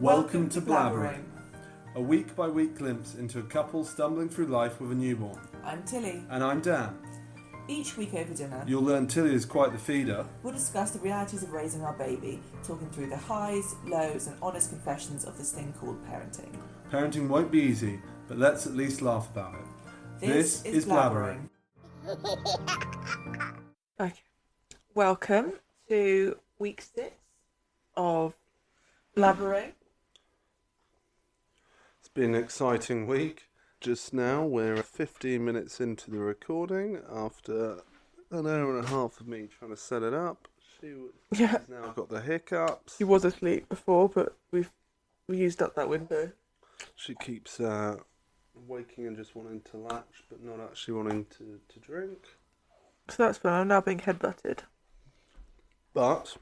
Welcome to Blabbering, a week-by-week glimpse into a couple stumbling through life with a newborn. I'm Tilly. And I'm Dan. Each week over dinner, You'll learn Tilly is quite the feeder. We'll discuss the realities of raising our baby, talking through the highs, lows and honest confessions of this thing called parenting. Parenting won't be easy, but let's at least laugh about it. This is Blabbering. Okay. Welcome to week 6 of Blabbering. It's been an exciting week. Just now we're 15 minutes into the recording after an hour and a half of me trying to set it up. She's now got the hiccups. She was asleep before, but we used up that window. She keeps waking and just wanting to latch, but not actually wanting to drink. So that's fun. I'm now being headbutted. But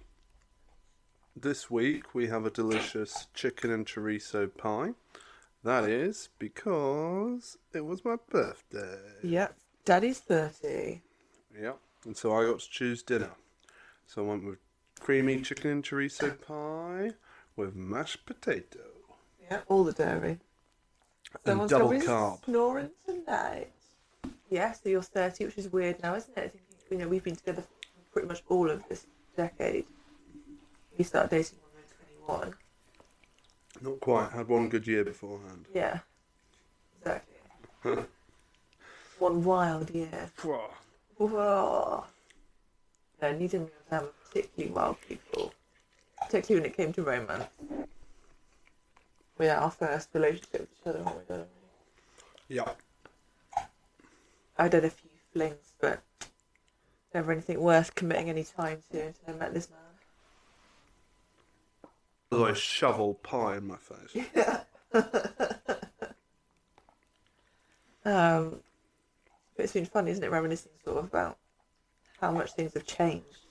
this week we have a delicious chicken and chorizo pie. That is because it was my birthday. Yep. Daddy's 30. Yep. And so I got to choose dinner. So I went with creamy chicken and chorizo pie with mashed potato. Yeah, all the dairy. And double carb. Snoring tonight. Yeah, so you're 30, which is weird now, isn't it? Thinking, we've been together for pretty much all of this decade. We started dating when we were 21. Not quite. Had one good year beforehand. Yeah, exactly. One wild year. Whoa. No, neither of us have a particularly wild people. Particularly when it came to romance. We had our first relationship with each other, haven't we? Yeah. I did a few flings, but never anything worth committing any time to until I met this man. Like shovel pie in my face. Yeah. But it's been fun, isn't it, reminiscing sort of about how much things have changed.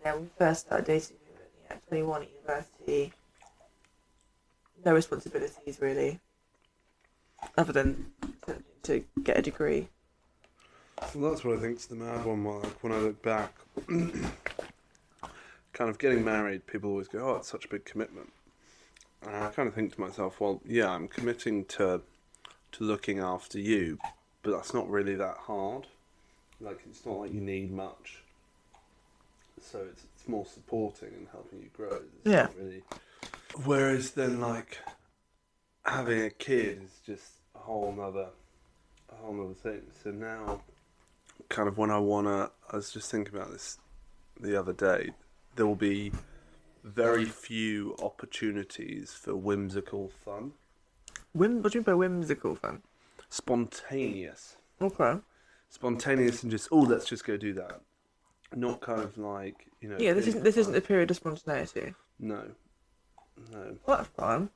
When we first started dating, we were at 21 at university. No responsibilities, really, other than to get a degree. Well, that's what I think's the mad one. Like when I look back, kind of getting married, people always go, "Oh, it's such a big commitment." And I kind of think to myself, "Well, yeah, I'm committing to looking after you, but that's not really that hard. Like, it's not like you need much. So it's more supporting and helping you grow. It's not really." Whereas then, like, having a kid is just a whole nother thing. So now, kind of when I was just thinking about this the other day, there will be very few opportunities for whimsical fun. What do you mean by whimsical fun? Spontaneous. Okay. Spontaneous and just, let's just go do that. Not kind of like, Yeah, this isn't a period of spontaneity. No. Well, that's fun.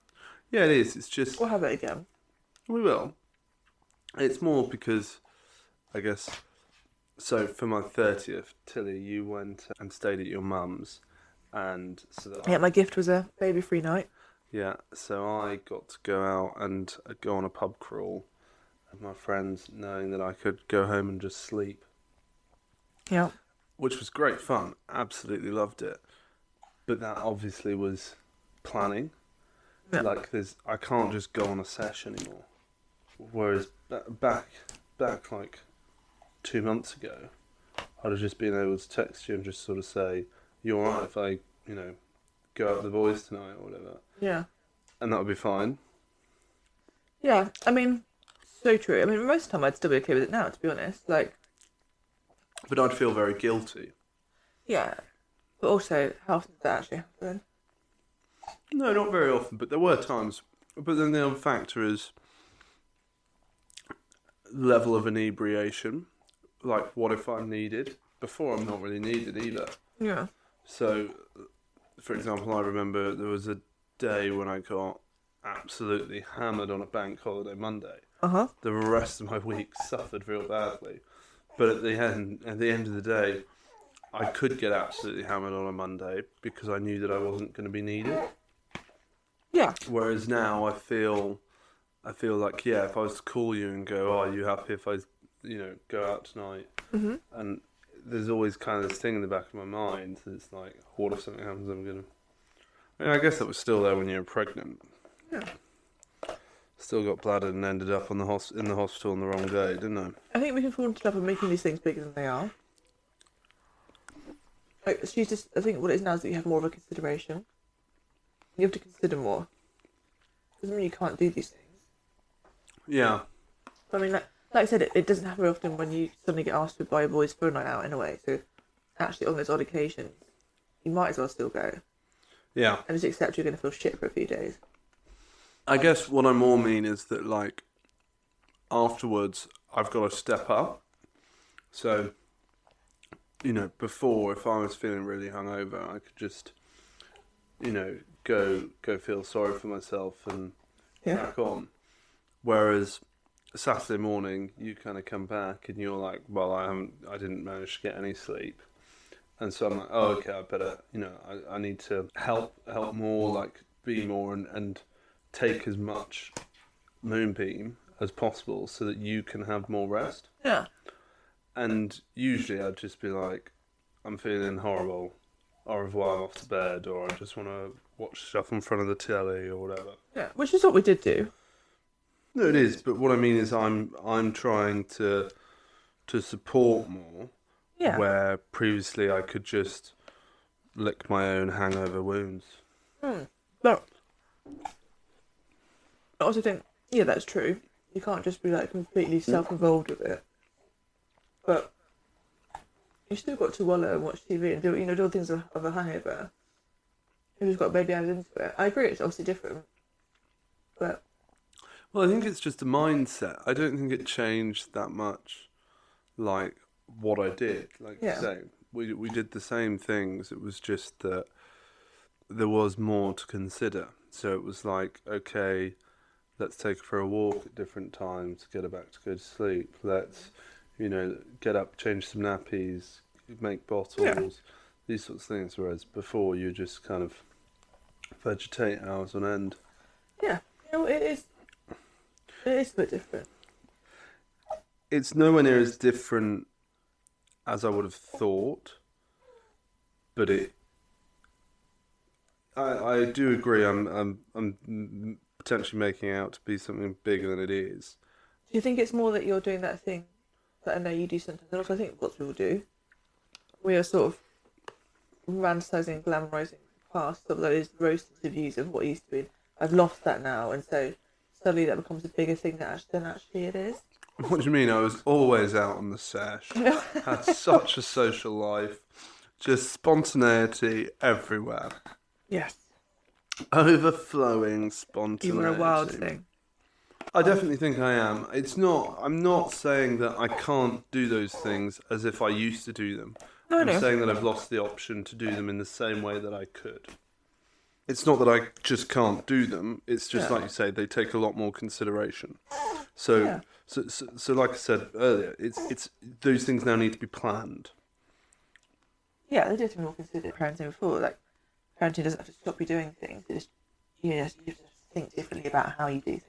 Yeah, it is. It's just... We'll have that again. We will. It's more because, I guess... So, for my 30th, Tilly, you went and stayed at your mum's. And so that my gift was a baby-free night. Yeah, so I got to go out and go on a pub crawl with my friends, knowing that I could go home and just sleep. Yeah. Which was great fun. Absolutely loved it. But that obviously was planning. Yeah. Like, I can't just go on a sesh anymore. Whereas back like 2 months ago, I'd have just been able to text you and just sort of say, "You alright if I, go out with the boys tonight," or whatever. Yeah. And that would be fine. Yeah, I mean, so true. I mean, most of the time I'd still be okay with it now, to be honest. Like, but I'd feel very guilty. Yeah. But also, how often does that actually happen? No, not very often, but there were times. But then the other factor is level of inebriation. Like, what if I'm needed? Before, I'm not really needed either. Yeah. So, for example, I remember there was a day when I got absolutely hammered on a bank holiday Monday. Uh-huh. The rest of my week suffered real badly. But at the end of the day, I could get absolutely hammered on a Monday because I knew that I wasn't going to be needed. Yeah. Whereas now I feel like, yeah, if I was to call you and go, "Oh, are you happy if I, go out tonight?" Mm-hmm. And there's always kind of this thing in the back of my mind that's like, what if something happens? I guess that was still there when you were pregnant. Yeah. Still got bladdered and ended up in the hospital on the wrong day, didn't I? I think we can fall into love with making these things bigger than they are. Like, she's just, I think what it is now is that you have more of a consideration. You have to consider more. Doesn't mean you can't do these things. Yeah. But I mean, like I said, it doesn't happen very often when you suddenly get asked by your boys for a night out anyway. So, actually, on those odd occasions, you might as well still go. Yeah. And just accept you're going to feel shit for a few days. I guess what I more mean is that, like, afterwards, I've got to step up. So, you know, before, if I was feeling really hungover, I could just, you know, go feel sorry for myself and crack on. Whereas Saturday morning, you kind of come back and you're like, well, I didn't manage to get any sleep. And so I'm like, oh, okay, I better, you know, I need to help more, like, be more and take as much moonbeam as possible so that you can have more rest. Yeah. And usually I'd just be like, I'm feeling horrible, au revoir, I'm off to bed, or I just want to watch stuff in front of the telly or whatever. Yeah, which is what we did do. No, it is, but what I mean is I'm trying to support more. Yeah. Where previously I could just lick my own hangover wounds. But I also think, yeah, that's true. You can't just be like completely self-involved with it. But you still got to wallow and watch TV and do things of a hangover. You've just got a baby added into it. I agree, it's obviously different. But well, I think it's just a mindset. I don't think it changed that much, like what I did. Like you say, we did the same things. It was just that there was more to consider. So it was like, okay, let's take her for a walk at different times, get her back to go to sleep. Let's, you know, get up, change some nappies, make bottles, these sorts of things. Whereas before, you just kind of vegetate hours on end. Yeah, it is a bit different. It's nowhere near as different as I would have thought, but I do agree. I'm potentially making it out to be something bigger than it is. Do you think it's more that you're doing that thing that I know you do sometimes, and also I think lots of people do? We are sort of romanticising, glamorising past of those roasted views of what used to be. I've lost that now, and so suddenly that becomes a bigger thing than actually it is. What do you mean? I was always out on the sesh. Had such a social life. Just spontaneity everywhere. Yes. Overflowing spontaneity. You were a wild thing. I definitely think I am. I'm not saying that I can't do those things as if I used to do them. I'm saying that I've lost the option to do them in the same way that I could. It's not that I just can't do them. It's just like you say, they take a lot more consideration. So like I said earlier, it's those things now need to be planned. Yeah, they do have to be more considered parenting before. Like, parenting doesn't have to stop you doing things. You have to think differently about how you do things.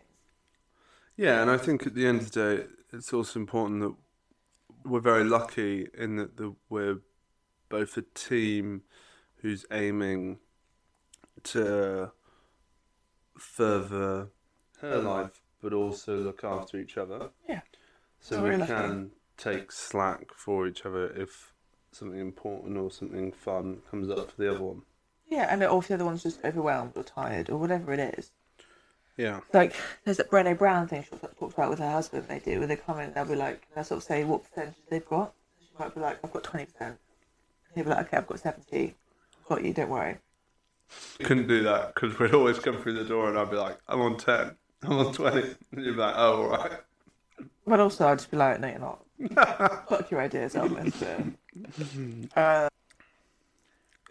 Yeah, and I think at the end of the day, it's also important that we're very lucky in that we're both a team who's aiming to further her life, but also look after each other. Yeah. So we can take slack for each other if something important or something fun comes up for the other one. Yeah, and if the other one's just overwhelmed or tired or whatever it is. Yeah. Like, there's that Brené Brown thing she talks about with her husband, they do, where they come in and they'll be like, they'll sort of say what percentage they've got. She might be like, I've got 20%. And he'll be like, okay, I've got 70. I've got you, don't worry. Couldn't do that because we'd always come through the door and I'd be like, I'm on 10, I'm on 20. And you'd be like, oh, all right. But also, I'd just be like, no, you're not. Fuck your ideas, Elvis. But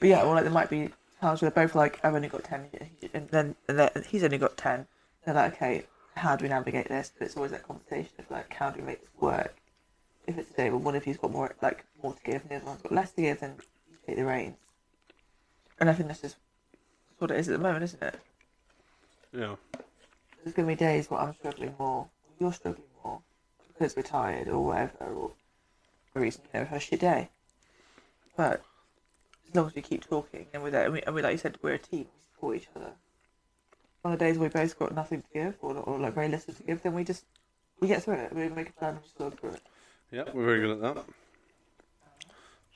yeah, well, like, there might be times where they're both like, I've only got 10, and then he's only got 10. They're like, okay, how do we navigate this? But it's always that conversation of like, how do we make this work? If it's a day, well, one of you's got more to give, and the other one's got less to give, then you take the reins. And I think that's just what it is at the moment, isn't it? Yeah. There's going to be days where I'm struggling more, or you're struggling more, because we're tired, or whatever, or a reason, we've had a shit day. But as long as we keep talking, and we like you said, we're a team, we support each other. On the days we both got nothing to give, or like very little to give, then we get through it. We make a plan and just go through it. Yeah, we're very good at that.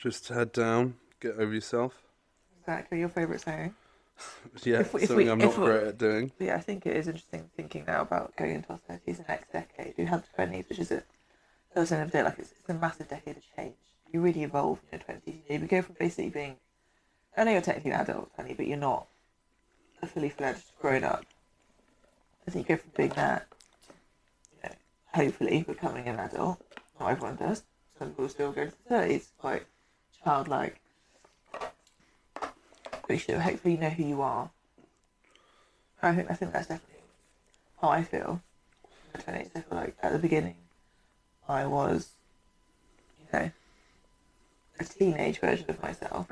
Just head down, get over yourself. Exactly, your favourite saying. Yeah, something I'm not great at doing. Yeah, I think it is interesting thinking now about going into our 30s and next decade. We have the 20s, which is at the end of the day, like it's a massive decade of change. You really evolve in your 20s. You go from basically being, I know you're technically an adult, honey, but you're not a fully fledged grown up. I think you go from being that, hopefully becoming an adult. Not everyone does. Some people still go to the 30s, quite childlike. But hopefully you know who you are. I think that's definitely how I feel. In my 20s, I feel like at the beginning I was, a teenage version of myself.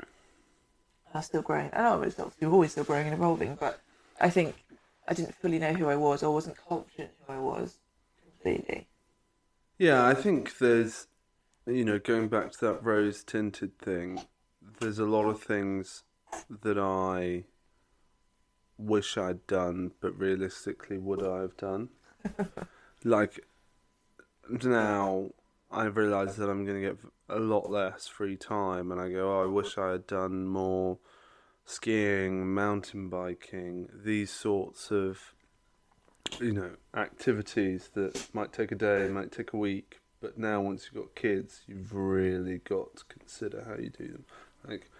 I was still growing. I know I was obviously always still growing and evolving, but I think I didn't fully know who I was, or wasn't confident who I was completely. Yeah, I think there's, going back to that rose-tinted thing, there's a lot of things that I wish I'd done, but realistically, would I have done? Like, now I realise that I'm going to get a lot less free time, and I go, I wish I had done more skiing, mountain biking, these sorts of, activities that might take a day, might take a week, but now once you've got kids, you've really got to consider how you do them. Like,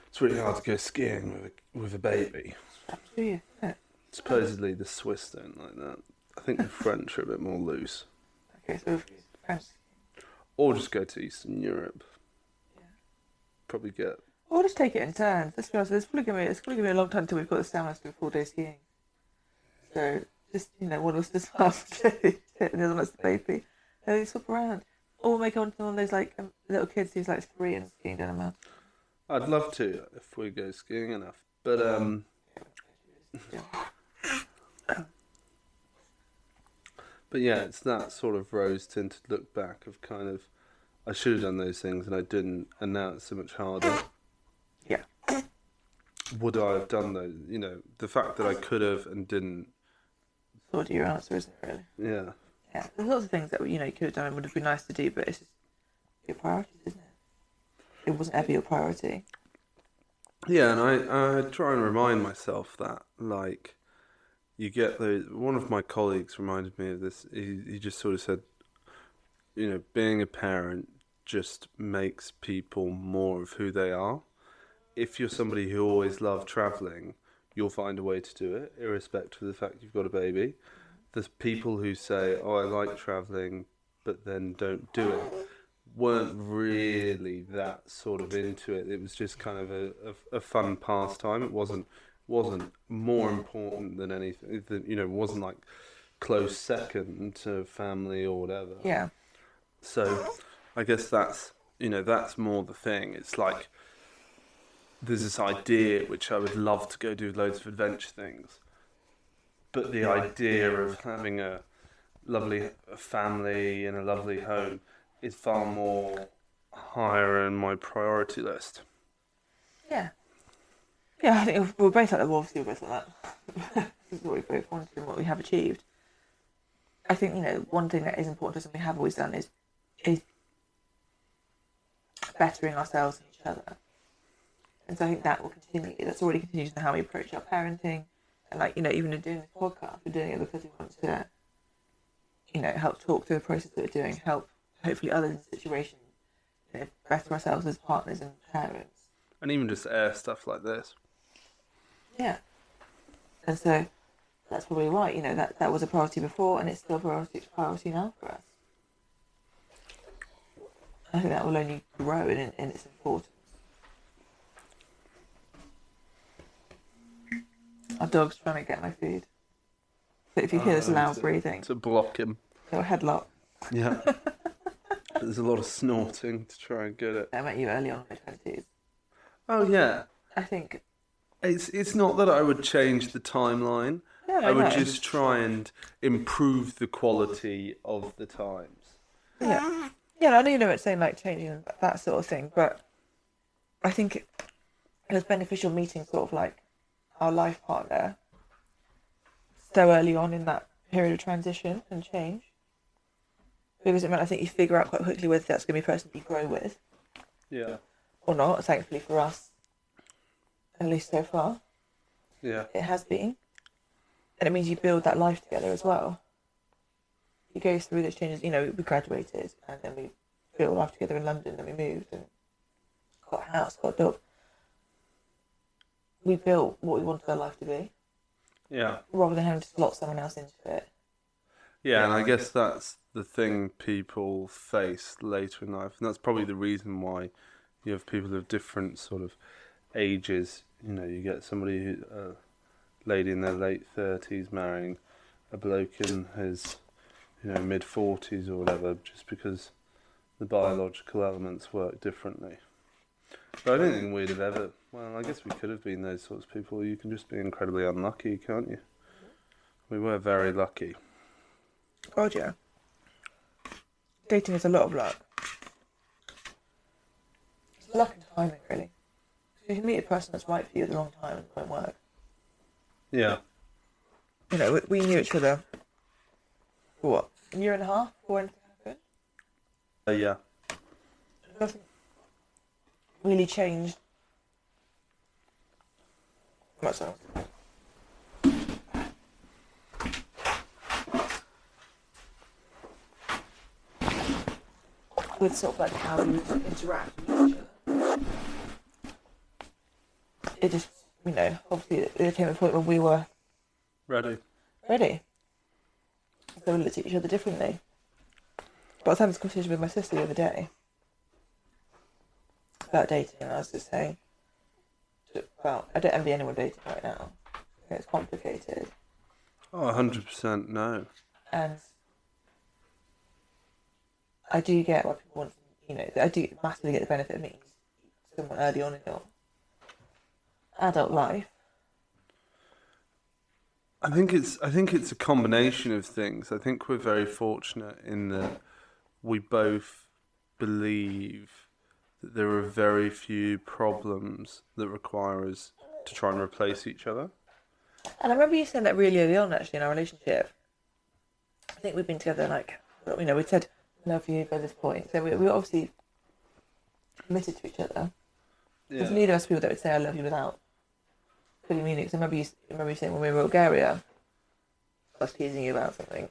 it's really hard to go skiing with a baby. Absolutely. Yeah. Supposedly the Swiss don't like that. I think the French are a bit more loose. Okay, so if French. Or just go to Eastern Europe. Yeah. Probably get. Or just take it in turns. Let's be honest, it's probably gonna be a long time until we've got the stamina to do a full day skiing. So just one of us does half the day, and the other one's the baby. And they swap around. Or we'll make one of those little kids who's 3 and skiing down a mountain. I'd love to if we go skiing enough, but but yeah, it's that sort of rose-tinted look back of kind of, I should have done those things and I didn't, and now it's so much harder. Yeah. Would I have done those? The fact that I could have and didn't. Sort of your answer, isn't it, really? Yeah. Yeah, there's lots of things that you could have done and would have been nice to do, but it's just your priorities, isn't it? It wasn't ever your priority. Yeah, and I try and remind myself that, you get those. One of my colleagues reminded me of this. He just sort of said, being a parent just makes people more of who they are. If you're somebody who always loved travelling, you'll find a way to do it, irrespective of the fact you've got a baby. There's people who say, I like travelling, but then don't do it, weren't really that sort of into it. It was just kind of a fun pastime. It wasn't more important than anything. It wasn't like close second to family or whatever. Yeah. So I guess that's more the thing. It's like there's this idea which I would love to go do loads of adventure things, but the idea of having a lovely family and a lovely home is far more higher in my priority list. Yeah. Yeah, I think we're both like that. Well, obviously, we're both like that. This is what we both wanted and what we have achieved. I think, one thing that is important to us and we have always done is bettering ourselves and each other. And so I think that will continue. That's already continued in how we approach our parenting. And even in doing this podcast, we're doing it because we want to, help talk through the process that we're doing, help hopefully others in situations, better ourselves as partners and parents. And even just air stuff like this. Yeah. And so that's probably why, that was a priority before and it's still a priority now for us. I think that will only grow in its importance. Our dog's trying to get my food. So if you hear this loud breathing... To block him. Or headlock. Yeah. There's a lot of snorting to try and get it. I met you early on in my 20s. Oh, yeah. I think... It's not that I would change the timeline. No, I would just try and improve the quality of the times. Yeah. Yeah, I know it's saying changing that sort of thing, but I think it was beneficial meeting sort of our life partner so early on in that period of transition and change. Because it meant I think you figure out quite quickly whether that's going to be a person you grow with. Yeah. Or not, thankfully for us. At least so far. Yeah. It has been. And it means you build that life together as well. You go through those changes, you know, we graduated and then we built life together in London and we moved and got a house, got a dog. We built what we wanted our life to be. Yeah. Rather than having to slot someone else into it. Yeah, and I guess that's the thing people face later in life. And that's probably the reason why you have people of different sort of ages. You know, you get somebody who, lady in their late 30s marrying a bloke in his, you know, mid-40s or whatever, just because the biological elements work differently. But I don't think we'd have ever... Well, I guess we could have been those sorts of people. You can just be incredibly unlucky, can't you? We were very lucky. God, yeah. Dating is a lot of luck. It's luck and timing, really. You can meet a person that's right for you at the wrong time and it won't work. Yeah. You know, we knew each other for what? A year and a half before anything happened? Yeah. Nothing really changed. Much so. With sort of like how we would interact with each other. It just, you know, obviously there came a point when we were Ready. So we looked at each other differently. But I was having this conversation with my sister the other day about dating, and I was just saying about, I don't envy anyone dating right now. It's complicated. Oh, 100% no. And I do get what people want, you know, I do massively get the benefit of meeting someone early on in your adult life. I think it's a combination of things. I think we're very fortunate in that we both believe that there are very few problems that require us to try and replace each other. And I remember you saying that really early on, actually, in our relationship. I think we've been together, like, you know, we said love you by this point. So we were obviously committed to each other. There's neither of us people that would say I love you without fully meaning it. Because I remember you saying when we were in Bulgaria, I was teasing you about something,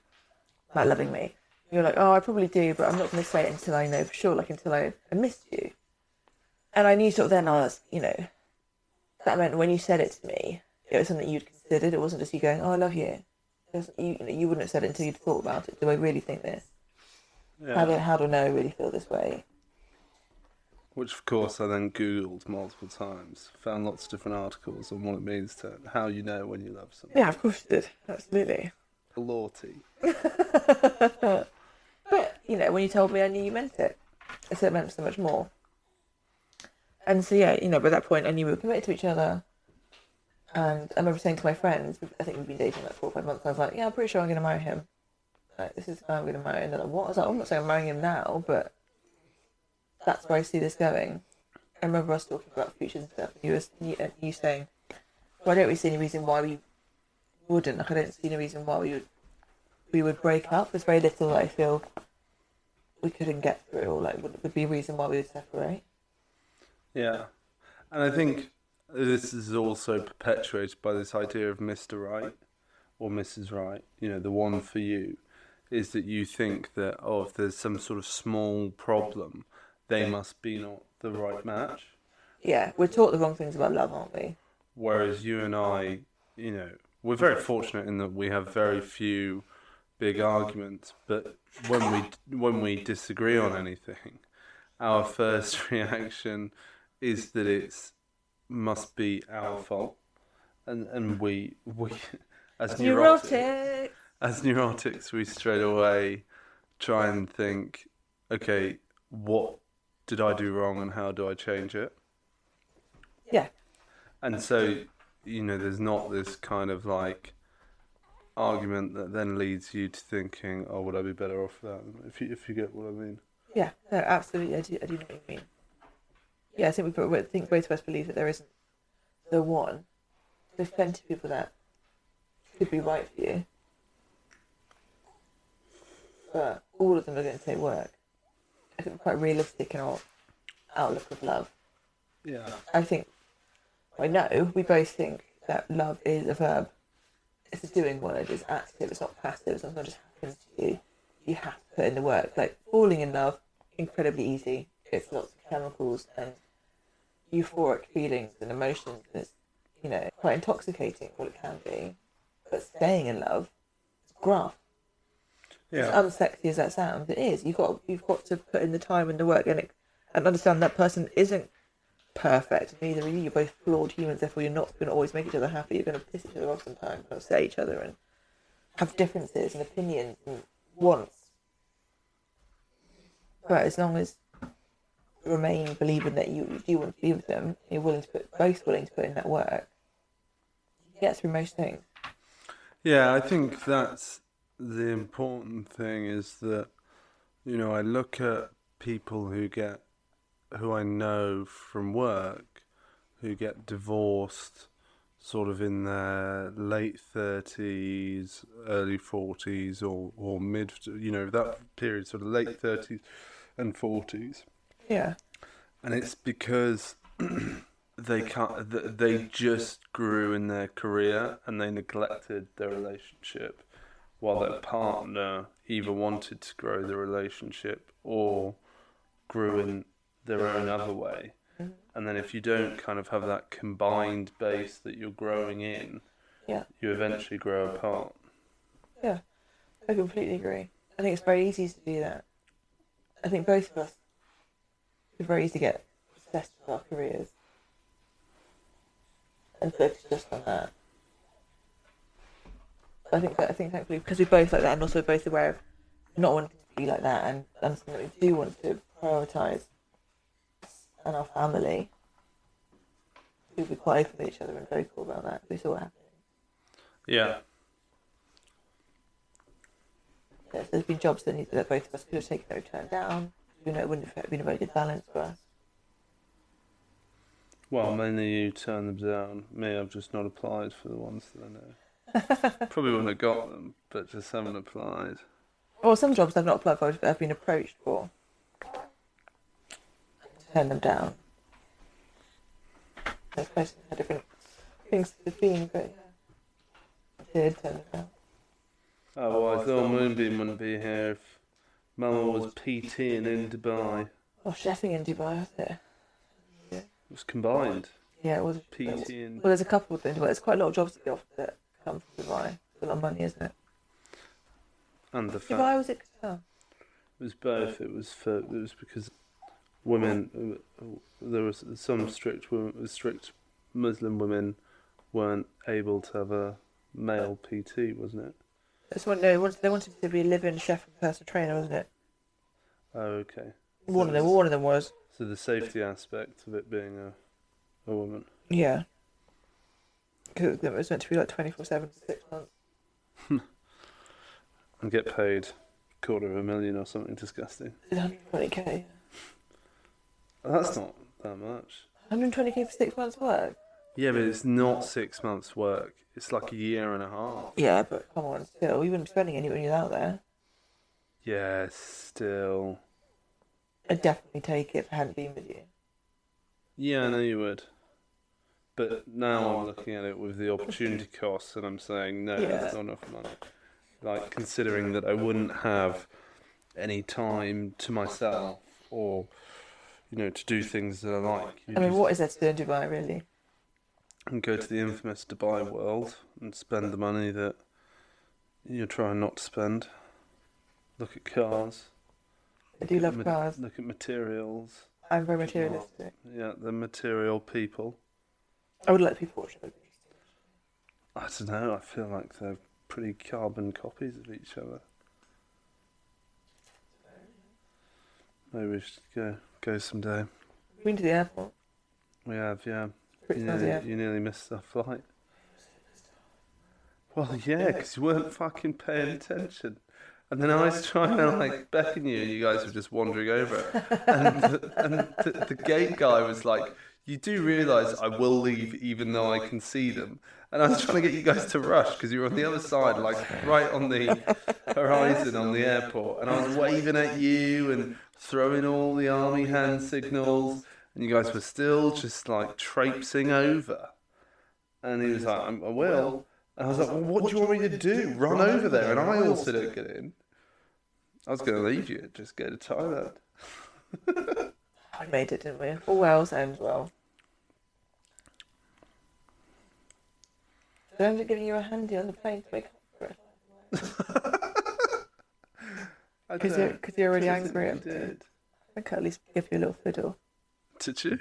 about loving me. You were like, oh, I probably do, but I'm not going to say it until I know for sure, like until I missed you. And I knew sort of then I was, you know, that meant when you said it to me, it was something you'd considered. It wasn't just you going, oh, I love you. You wouldn't have said it until you'd thought about it. Do I really think this? Yeah. How do I know I really feel this way? Which, of course, I then Googled multiple times, found lots of different articles on what it means to how you know when you love someone. Yeah, of course you did. Absolutely. Lorty. But, you know, when you told me, I knew you meant it. So it meant so much more. And so, yeah, you know, by that point, I knew we were committed to each other. And I remember saying to my friends, I think we've been dating like 4 or 5 months, I was like, yeah, I'm pretty sure I'm going to marry him. Like, this is the guy I'm going to marry. And they're like, what? I was like, I'm not saying I'm marrying him now, but that's where I see this going. I remember us talking about futures and stuff, and you saying, well, I don't really see any reason why we wouldn't. Like, I don't see any reason why we would break up. There's very little that I feel we couldn't get through, or like would be a reason why we would separate. Yeah. And I think this is also perpetuated by this idea of Mr. Right or Mrs. Right. You know, the one for you is that you think that, oh, if there's some sort of small problem, they must be not the right match. Yeah, we're taught the wrong things about love, aren't we? Whereas you and I, you know, we're very fortunate in that we have very few big arguments, but when we disagree on anything, our first reaction is that it's must be our fault, and we as neurotics we straight away try and think, okay, what did I do wrong and how do I change it? Yeah. And so, you know, there's not this kind of like argument that then leads you to thinking, oh, would I be better off that? If you get what I mean. Yeah, no, absolutely. I do know what you mean. Yeah, I think both of us believe that there isn't the one There's plenty of people that could be right for you, but all of them are going to take work. I think we're quite realistic in our outlook of love. Yeah. I know we both think that love is a verb. It's a doing word. It's active. It's not passive. It's not just happens to you. You have to put in the work. Like falling in love, incredibly easy. It's lots of chemicals and euphoric feelings and emotions. And it's, you know, quite intoxicating what it can be. But staying in love, it's graft. Yeah. As unsexy as that sounds, it is. You've got to put in the time and the work and understand that person isn't perfect. Neither are you. You're both flawed humans. Therefore, you're not going to always make each other happy. You're going to piss each other off sometimes. You're upset each other and have differences and opinions and wants. But as long as you remain believing that you do want to be with them, you're willing to both willing to put in that work, you get through most things. Yeah, I think that's the important thing is that, you know, I look at people who I know from work who get divorced sort of in their late 30s, early 40s or mid, you know, that period, sort of late 30s and 40s. Yeah. And it's because they just grew in their career and they neglected their relationship while their partner either wanted to grow the relationship or grew in their own other way. And then if you don't kind of have that combined base that you're growing in, you eventually grow apart. Yeah, I completely agree. I think it's very easy to do that. I think both of us, it's very easy to get obsessed with our careers and focus just on that. I think thankfully, because we're both like that and also both aware of not wanting to be like that and something that we do want to prioritise and our family, we'll be quite open with each other and vocal about that. We saw what happened. Yeah. Yeah, so there's been jobs that both of us could have taken that we turned down. You know, it wouldn't have been a very good balance for us. Well, mainly you turn them down. Me, I've just not applied for the ones that I know. Probably wouldn't have got them, but just haven't applied. Well, some jobs I've not applied for, I've been approached for. Turn them down. Those places had different things to have been, but yeah, I did turn them down. Oh, well, I thought Moonbeam wouldn't be here if Mama was PTing in Dubai. Oh, chefing in Dubai, was it? Yeah. It was combined. Yeah, it was. PT and... Well, there's a couple of things, but there's quite a lot of jobs that be offered that come from Dubai. It's a lot of money, isn't it? And the fact... Dubai was it? Oh. It was both. It was because women, there was some strict Muslim women weren't able to have a male PT, wasn't it? They wanted to be a live-in chef and personal trainer, wasn't it? Oh, okay. One of them was. So the safety aspect of it being a woman. Yeah. Because it was meant to be like 24/7 for 6 months. And get paid $250,000 or something disgusting. 120k. That's not that much. 120k for 6 months' work. Yeah, but it's not 6 months' work. It's like a year and a half. Yeah, but come on, still, you wouldn't be spending any when you're out there. Yeah, still. I'd definitely take it if I hadn't been with you. Yeah, I know you would. But now I'm looking at it with the opportunity costs and I'm saying, no, that's not enough money. Like, considering that I wouldn't have any time to myself or, you know, to do things that I like. I mean, what is there to do in Dubai, really? And go to the infamous Dubai world and spend the money that you're trying not to spend. Look at cars. I do love cars. Look at materials. I'm very materialistic. Yeah, the material people. I would let people watch it. I don't know, I feel like they're pretty carbon copies of each other. Maybe we should go someday. We've been to the airport. We have, yeah. You nearly missed our flight. Well, yeah, because you weren't fucking paying attention. And then I was trying to like beckon you and you guys were just wandering over. And the gate guy was like, You do realise I will leave even though I can see them. And I was trying to get you guys to rush because you were on the other side, like right on the horizon on the airport. And I was waving at you and throwing all the army hand signals. And you guys were still just like traipsing over. And he was like, I will. And I was like, well, what do you want me to do? Run over there and I also don't get in. I was going to leave you, just go to Thailand. We made it, didn't we? All well ends well. Did I end up giving you a handy on the plane to make up for it? Because you're already angry at me. I could at least give you a little fiddle. Did you?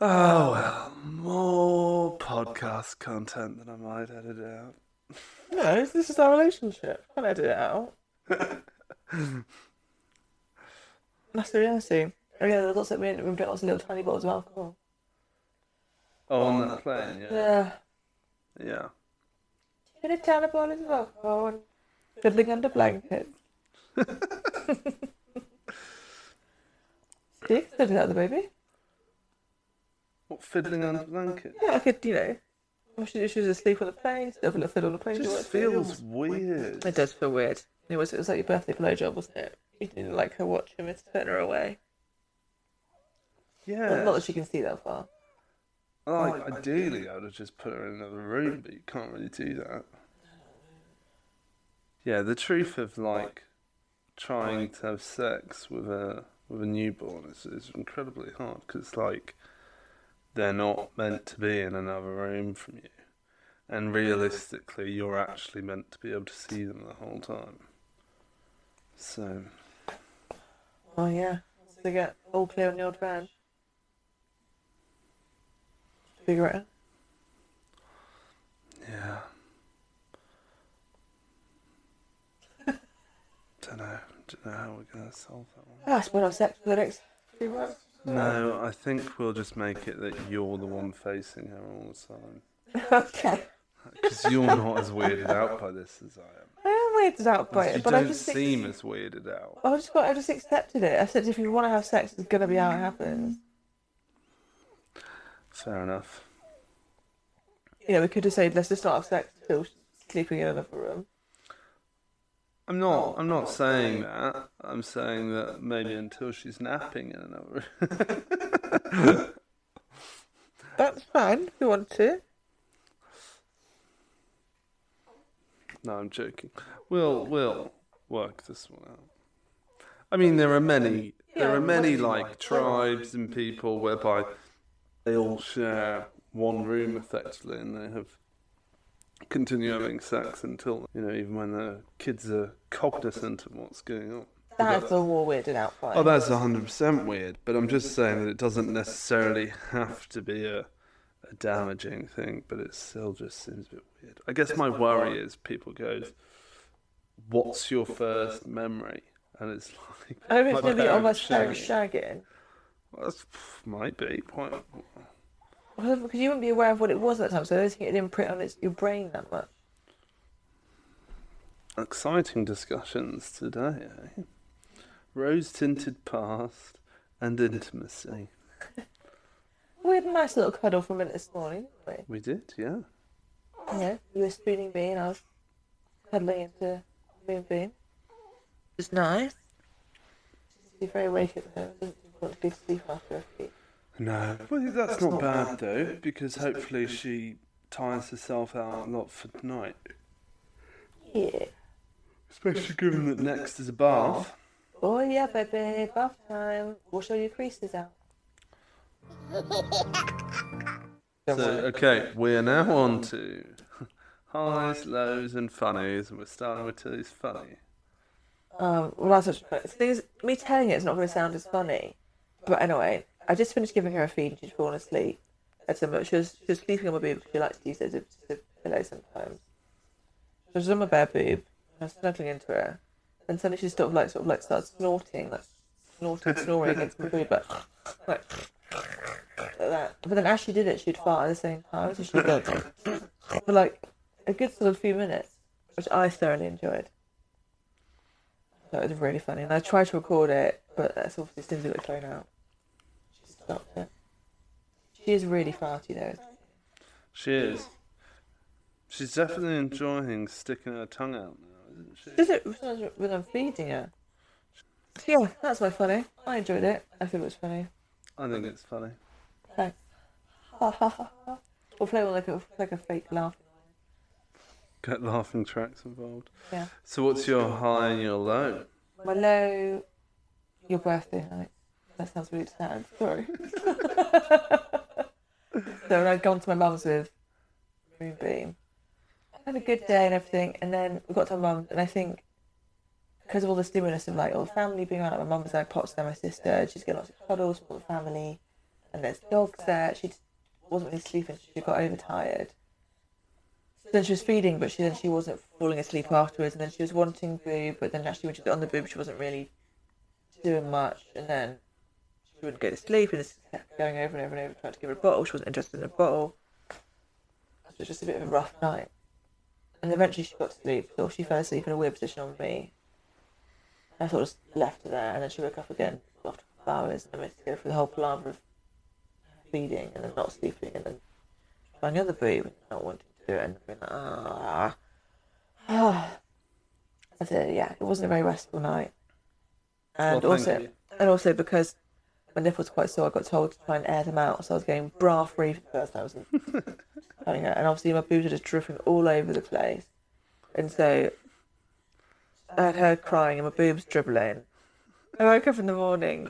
Oh, well, more podcast content that I might edit out. No, this is our relationship. I can't edit it out. That's the reality. Oh yeah, there's lots of we drank lots of little tiny bottles of alcohol. Oh, on that plane, yeah. Yeah. Yeah. Too many tiny bottles of alcohol and fiddling under blankets. See, I did that with the baby. What, fiddling under blankets? Yeah, I could, she was asleep on the plane, still have a little fiddle on the plane. It just feels weird. It does feel weird. It was like your birthday blowjob, wasn't it? You didn't like her watching Miss turn her away. Yeah. Well, not that she can see that far. Like, ideally, I would have just put her in another room, but you can't really do that. Yeah, the truth of, like, trying to have sex with a newborn is incredibly hard, because, like, they're not meant to be in another room from you. And realistically, you're actually meant to be able to see them the whole time. So... Oh, yeah. Once they get all clear on the old van. Figure it out. Yeah. Don't know how we're going to solve that one. I suppose I'll sex for the next 3 months. No, I think we'll just make it that you're the one facing her all the time. Okay. Because you're not as weirded out by this as I am. I am weirded out by it, but I just seem as weirded out. I just accepted it. I said if you want to have sex, it's going to be how it happens. Fair enough. Yeah, we could have said let's just not have sex until she's sleeping in another room. I'm not saying that. I'm saying that maybe until she's napping in another room. That's fine if you want to. No, I'm joking. We'll work this one out. I mean, there are many like tribes and people whereby they all share one room effectively, and they continue having sex until even when the kids are cognizant of what's going on. That's a more weirded out by. Oh, that's 100% weird. But I'm just saying that it doesn't necessarily have to be a damaging thing, but it still just seems a bit weird. I guess my worry is people go, "What's your first memory?" And it's like, I don't know if it's going to be almost shagging. Well, might be. Well, because you wouldn't be aware of what it was at the time, so I don't think it'd imprint on your brain that much. Exciting discussions today, eh? Rose-tinted past and intimacy. We had a nice little cuddle for a minute this morning, didn't we? We did, yeah. Yeah, you were spooning me and I was cuddling into Moonbeam. It was nice. She's very awake at the moment, doesn't she want to be asleep after a few. No, well, that's not bad though, because hopefully she tires herself out a lot for tonight. Yeah. Especially given that next is a bath. Oh yeah, baby, bath time. We'll show your creases out. So, okay, we're now on to highs, lows and funnies, and we're starting with Tilly's funny. Well, that's such a funny. The thing is, me telling it's not going to sound as funny. But anyway, I just finished giving her a feed and she'd fallen asleep. She was sleeping on my boob because she likes to use it as a pillow sometimes. So she was on my bare boob, and I was snuggling into her. And suddenly she sort of like started snoring against my boob, like that. But then as she did it, she'd fart at the same time. So she'd go for like a good sort of few minutes, which I thoroughly enjoyed. So it was really funny. And I tried to record it, but that's obviously as soon as it got thrown out. She stopped it. She is really farty though. She is. She's definitely enjoying sticking her tongue out now, isn't she? Does it when I'm feeding her? Yeah, that's my funny. I enjoyed it. I think it was funny. I think it's funny. Thanks. Ha ha ha ha. We'll play like a fake laugh. Get laughing tracks involved. Yeah. So what's your high and your low? My low, your birthday night. That sounds really sad. Sorry. So when I'd gone to my mum's with Moonbeam, I had a good day and everything, and then we got to my mum's, and I think because of all the stimulus of like all the family being around, like my mum was like pots there, my sister, she's getting lots of cuddles from all the family, and there's dogs there. She wasn't really sleeping, so she got overtired. So then she was feeding, but she wasn't falling asleep afterwards, and then she was wanting boob, but then actually when she got on the boob, she wasn't really doing much, and then she wouldn't go to sleep, and just kept going over and over and over, trying to give her a bottle. She wasn't interested in a bottle. So it was just a bit of a rough night. And eventually she got to sleep, so she fell asleep in a weird position on me. And I sort of just left her there, and then she woke up again after a couple of hours, and I went to go through the whole palaver of feeding, and then not sleeping, and then trying the other boob, and not wanting to do it, and being like, I said, yeah, it wasn't a very restful night. And Well, thank you. also because my nipples were quite sore, I got told to try and air them out, so I was going bra free for the first time. I wasn't having it, and obviously my boobs were just dripping all over the place, and so I had her crying and my boobs dribbling. I woke up in the morning.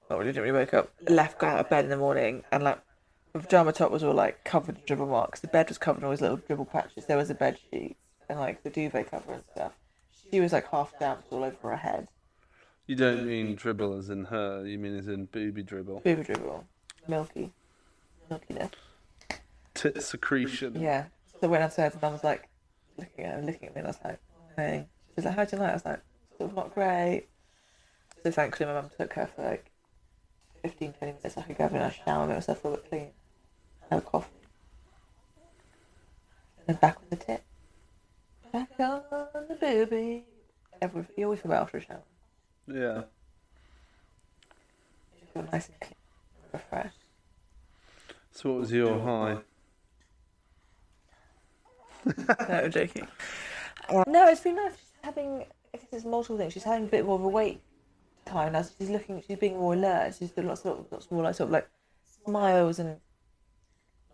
Well, I didn't really wake up. Got out of bed in the morning, and like my pajama top was all like covered in dribble marks. The bed was covered in all these little dribble patches. There was a bed sheet and like the duvet cover and stuff. She was like half damped all over her head. You don't mean dribble as in her, you mean as in booby dribble. Booby dribble. Milkiness. Tit secretion. Yeah. So when I said, Mum was like looking at me, and I was like, hey. She was like, how'd you like it? I was like, sort of not great. So thankfully my mum took her for like 15-20 minutes. I could go in a shower, make myself a little bit clean, have a coffee, and then back on the tit. Back on the booby. You always feel better after a shower. Yeah. You feel nice and clean, refreshed. So what was your high? No, I'm joking. No, it's been nice. She's having, I guess it's multiple things. She's having a bit more of a wait time now. She's being more alert. She's doing lots more like sort of like smiles and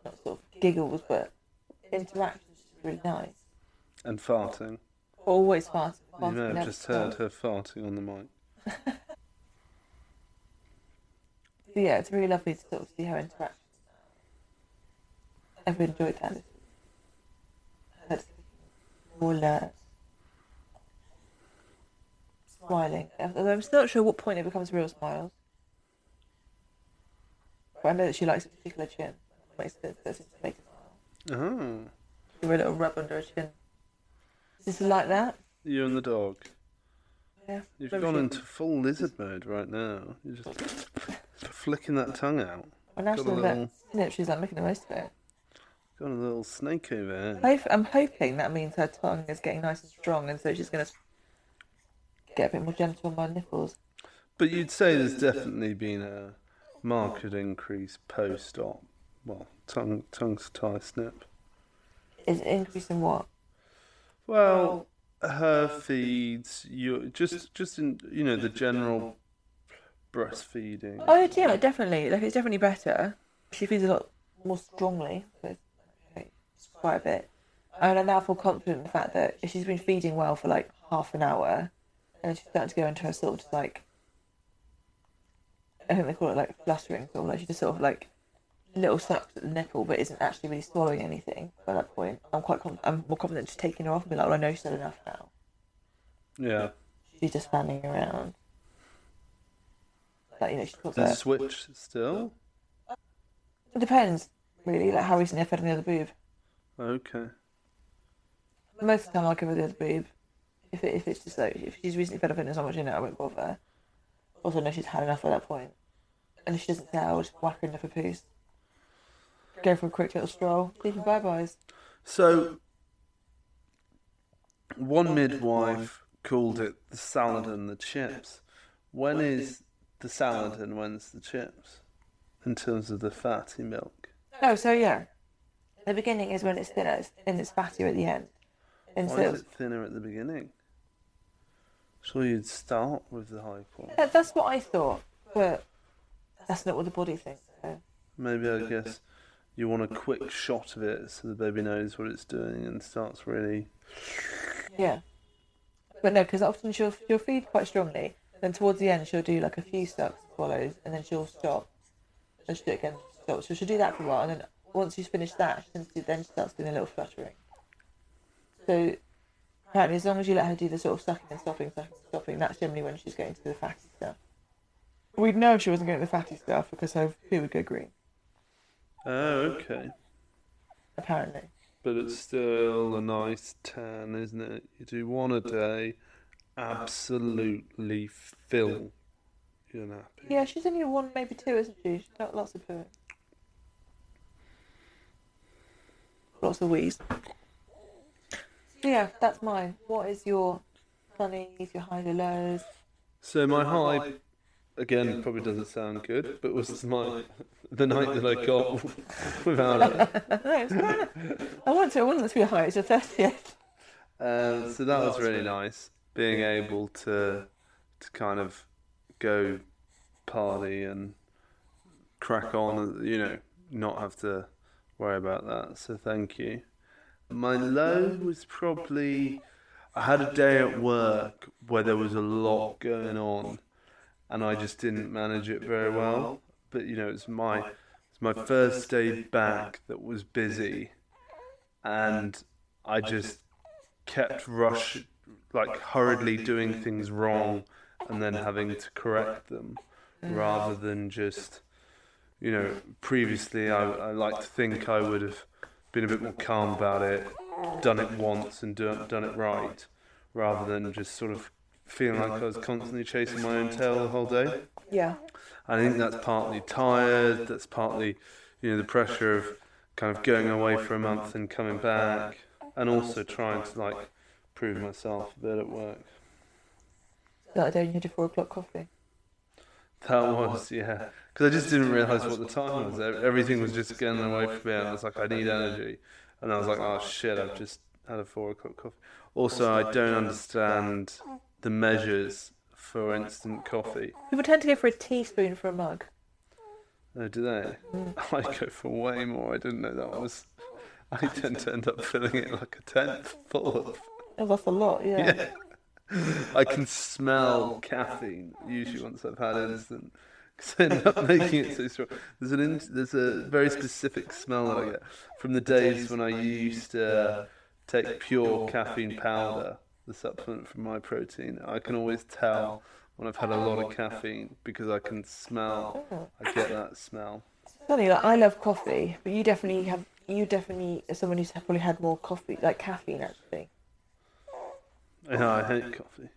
not sort of giggles, but interactions, which is really nice. And farting. Always farting. You may have just heard her farting on the mic. So yeah, it's really lovely to sort of see her interactions now. I've enjoyed that. Her more alert. Smiling. Although I'm still not sure what point it becomes real smiles. But I know that she likes a particular chin. Makes it to make a smile. Oh. Give her a little rub under her chin. Is it like that? You and the dog. Yeah. You've gone into full lizard mode right now. You're just flicking that tongue out. Well, now Got she's a a little- bit, she's like making the most of it. Got a little snake over here. I'm hoping that means her tongue is getting nice and strong, and so she's going to get a bit more gentle on my nipples. But you'd say there's definitely been a marked increase post-op. Well, tongue to tie snip. Is it increasing what? Well, her feeds, you just in the general breastfeeding. Oh yeah, definitely. Like it's definitely better. She feeds a lot more strongly, so it's quite a bit. And I now feel confident in the fact that if she's been feeding well for like half an hour, and she's starting to go into her sort of just like, I think they call it like fluttering, sort of like she just sort of like little sucks at the nipple, but isn't actually really swallowing anything. By that point, I'm more confident just taking her off and be like, well, I know she's had enough now. Yeah. She's just fanning around. Like, she's got The switch still? It depends, really, like how recently I fed on the other boob. Okay. Most of the time I'll give her the other boob. If it's just like, if she's recently fed up and there's not much in it, I won't bother. Also, I know she's had enough at that point. And if she doesn't say, I'll just whack her in the papoose. Go for a quick little stroll. Leave her bye-byes. So, one midwife called it the salad and the chips. When is the salad and when's the chips? in terms of the fatty milk. No, so yeah. The beginning is when it's thinner and it's fattier at the end. And Why so is it thinner at the beginning? Sure, you'd start with the high quality. yeah, that's what I thought, but that's not what the body thinks. So. Maybe I guess you want a quick shot of it so the baby knows what it's doing and starts really. Yeah. But no, because often she'll feed quite strongly. Then towards the end, she'll do like a few sucks, swallows, and then she'll stop. And she'll do it again, stop. So she'll do that for a while, and then once she's finished that, then she starts doing a little fluttering. So apparently, as long as you let her do the sort of sucking and stopping, that's generally when she's getting to the fatty stuff. We'd know if she wasn't getting the fatty stuff because her poo would go green. Oh, okay. Apparently. But it's still a nice tan, isn't it? You do one a day, absolutely fill your nappy. Yeah, she's only one, maybe two, isn't she? She's got lots of poo. Lots of wheeze. So yeah, that's mine. What is your funnies, your highs, your lows? So my high, again, probably doesn't sound good, but was the night that I got without it. No, it's fair enough. I want it to be a high. It's your 30th. So that was really nice, being able to kind of go party and crack on, not have to worry about that. So thank you. My low was probably, I had a day at work where there was a lot going on and I just didn't manage it very well. But it's my first day back that was busy, and I just kept hurriedly doing things wrong and then having to correct them, rather than just, previously I like to think I would have been a bit more calm about it, done it once and done it right, rather than just sort of feeling like I was constantly chasing my own tail the whole day. Yeah. I think that's partly tired, that's partly, the pressure of kind of going away for a month and coming back, and also trying to prove myself a bit at work. That day you had your 4 o'clock coffee. That was, yeah. Because I just didn't realise what the time was. Everything was just getting away from me, and I was like, I need energy. And I was like, oh shit, I've just had a 4 o'clock coffee. Also, I don't understand the measures for instant coffee. People tend to go for a teaspoon for a mug. Oh, do they? I go for way more. I didn't know that was. I tend to end up filling it like a 10th full of. Oh, that's a lot, yeah. I can smell caffeine usually once I've had instant, because I end up making it so strong. There's a very specific smell that I get from the days when I used to take pure caffeine powder, the supplement from my protein. I can always tell when I've had a lot of caffeine because I can smell. I get that smell. It's funny, I love coffee, but you definitely are someone who's probably had more coffee, caffeine actually. Yeah, I hate coffee.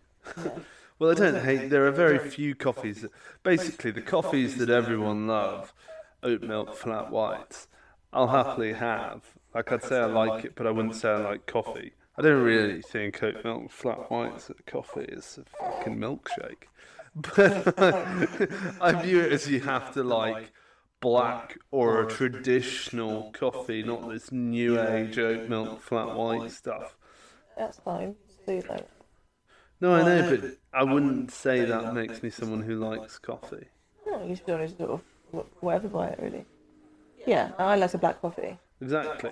Well, I don't hate. There are very few coffees. Basically, the coffees that everyone loves, oat milk, flat whites, I'll happily have. I'd say I like it, but I wouldn't say I like coffee. I don't really think oat milk, flat whites, coffee is a fucking milkshake. But I view it as you have to like black or a traditional coffee, not this new age oat milk, flat white stuff. That's fine. Do that. No, I know, but I wouldn't say that makes me someone who likes coffee. No, you should always sort of whatever by it, really. Yeah, I like a black coffee. Exactly.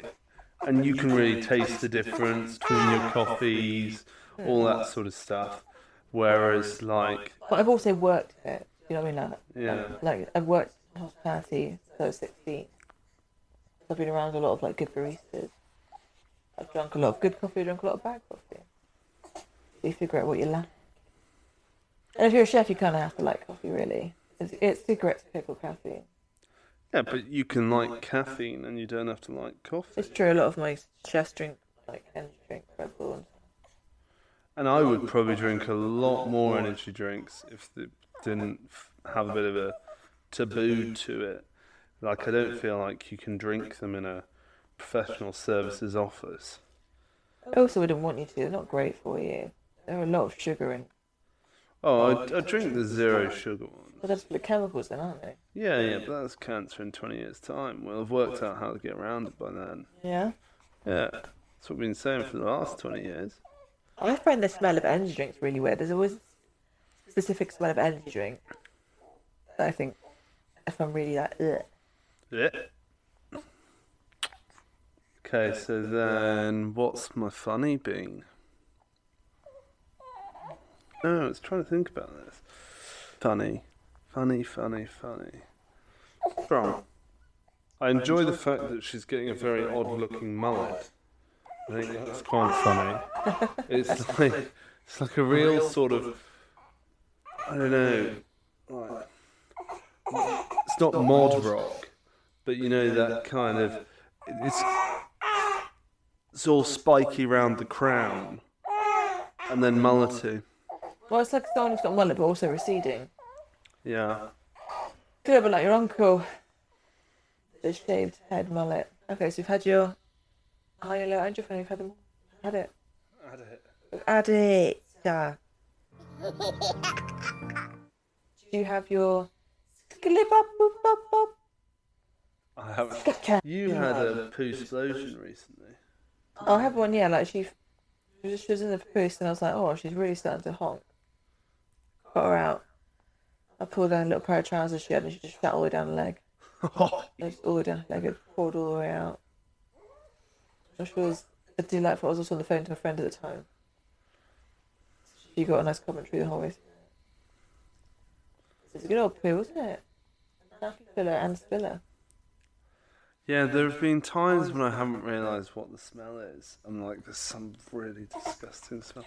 And you can really taste the difference between your coffees, all that sort of stuff. Whereas, But I've also worked it. You know what I mean? yeah. I've worked in hospitality since I was 16. I've been around a lot of good baristas. I've drunk a lot of good coffee, drunk a lot of bad coffee. So you figure out what you like. And if you're a chef, you kind of have to like coffee, really. It's cigarettes, pickle, caffeine. Yeah, but you can like caffeine and you don't have to like coffee. It's true, a lot of my chefs drink energy drink, Red Bull. And I would probably drink a lot more energy drinks if they didn't have a bit of a taboo to it. I don't feel like you can drink them in a professional services office. I also wouldn't want you to. They're not great for you. There are a lot of sugar in. Oh, I drink the zero sugar ones. Well, that's the chemicals then, aren't they? Yeah, but that's cancer in 20 years' time. We'll have worked out how to get around it by then. Yeah. Yeah, that's what we've been saying for the last 20 years. I find the smell of energy drinks really weird. There's always a specific smell of energy drink that I think, if I'm really like, ugh. Yeah. Okay, so then what's my funny been? Oh, I was trying to think about this. Funny. From. I enjoy the fact that she's getting a very odd-looking mullet. I think that's quite funny. It's like a real sort of, I don't know, like, it's not mod rock, but you know that kind of, it's all spiky round the crown, and then mullety. Well, it's like someone who's got a mullet but also receding. Yeah. Feel a bit like your uncle. The shaved head mullet. Okay, so you've had your high and low and your phone, you've had them. Had it. Add it. Yeah. Do you have your I haven't. You had a poo explosion recently. Oh, I have one, yeah, like she was in the poos and I was like, oh, she's really starting to honk. Got her out. I pulled down a little pair of trousers she had and she just fell all the way down the leg. Just all the way down the leg, it poured all the way out. Which was delightful. I was also on the phone to a friend at the time. She got a nice commentary the whole way through. It's a good old poo, wasn't it? Nappy filler and spiller. Yeah, there have been times when I haven't realised what the smell is. I'm like, there's some really disgusting smell.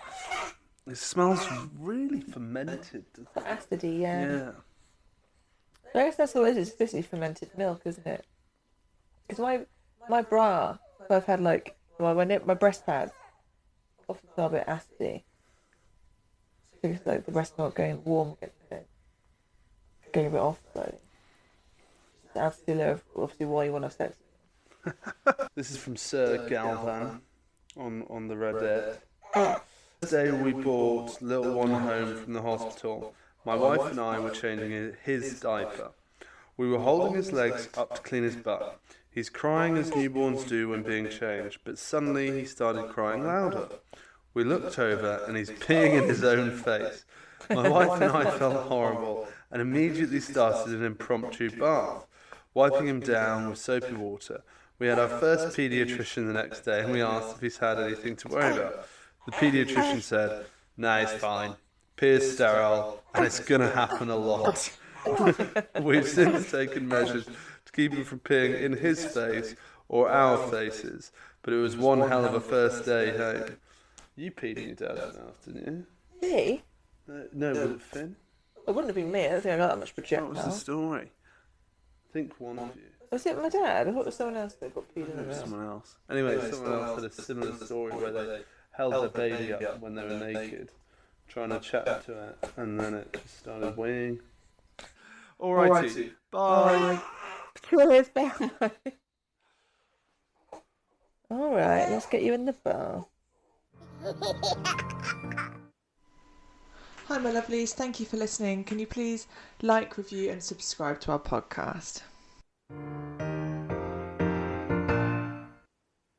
It smells really fermented, doesn't it? Acidy, yeah. Yeah. I guess that's all it is. It's basically fermented milk, isn't it? Because my bra, I've had like, well, my breast pads often smell a bit acidy. So it's like the breast milk going warm, getting a bit off slowly. Adds to the obviously why you want to have sex. This is from Sir Galvan on the Reddit. Today we brought little one home from the hospital. My wife and I were changing his diaper. We were holding his legs up to clean his butt. He's crying as newborns do when being changed, but suddenly he started crying louder. We looked over and he's peeing in his own face. My wife and I felt horrible and immediately started an impromptu bath, wiping him down with soapy water. We had our first paediatrician the next day and we asked if he's had anything to worry about. The paediatrician said, "Nah, he's fine. Pee is sterile and it's going to happen a lot." We've since taken measures to keep him from peeing in his face or our faces, but it was one hell of a first day home. You peed in your dad's mouth, didn't you? Me? No, was it Finn? It wouldn't have been me. I don't think I got that much projectile. What was the story? I think one of you. Was it my dad? I thought it was someone else that got peed in the mouth. Someone else. Anyway, someone else had a similar story where they held their baby up when they were naked, trying to chat to it, and then it just started weighing. Alrighty. Bye. Alright, let's get you in the bar. Hi my lovelies, thank you for listening. Can you please like, review and subscribe to our podcast?